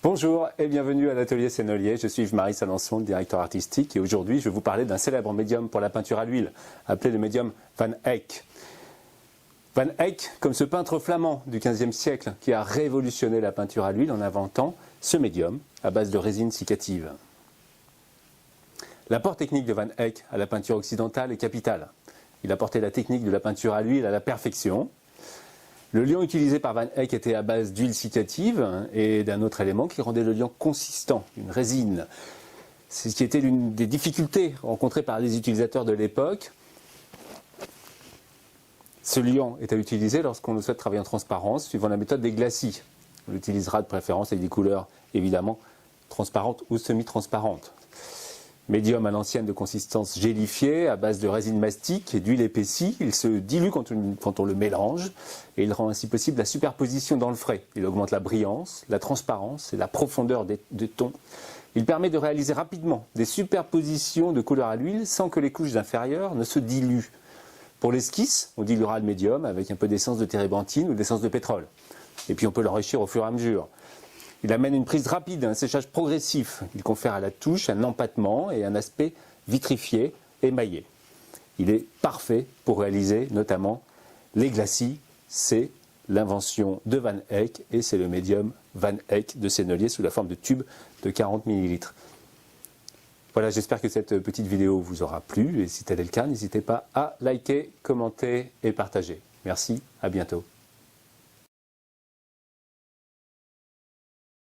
Bonjour et bienvenue à l'atelier Sennelier, je suis Yves-Marie Salençon, le directeur artistique, et aujourd'hui je vais vous parler d'un célèbre médium pour la peinture à l'huile, appelé le médium Van Eyck. Van Eyck, comme ce peintre flamand du XVe siècle qui a révolutionné la peinture à l'huile en inventant ce médium à base de résine cicative. L'apport technique de Van Eyck à la peinture occidentale est capital. Il a porté la technique de la peinture à l'huile à la perfection. Le liant utilisé par Van Eyck était à base d'huile cicative et d'un autre élément qui rendait le liant consistant, une résine. C'est ce qui était l'une des difficultés rencontrées par les utilisateurs de l'époque. Ce liant est à utiliser lorsqu'on souhaite travailler en transparence, suivant la méthode des glacis. On l'utilisera de préférence avec des couleurs évidemment transparentes ou semi-transparentes. Médium à l'ancienne de consistance gélifiée, à base de résine mastic et d'huile épaissie, il se dilue quand on le mélange et il rend ainsi possible la superposition dans le frais. Il augmente la brillance, la transparence et la profondeur des tons. Il permet de réaliser rapidement des superpositions de couleurs à l'huile sans que les couches inférieures ne se diluent. Pour l'esquisse, on diluera le médium avec un peu d'essence de térébenthine ou d'essence de pétrole. Et puis on peut l'enrichir au fur et à mesure. Il amène une prise rapide, un séchage progressif. Il confère à la touche un empâtement et un aspect vitrifié, émaillé. Il est parfait pour réaliser notamment les glacis. C'est l'invention de Van Eyck et c'est le médium Van Eyck de Sennelier sous la forme de tubes de 40 ml. Voilà, j'espère que cette petite vidéo vous aura plu et si tel est le cas, n'hésitez pas à liker, commenter et partager. Merci, à bientôt.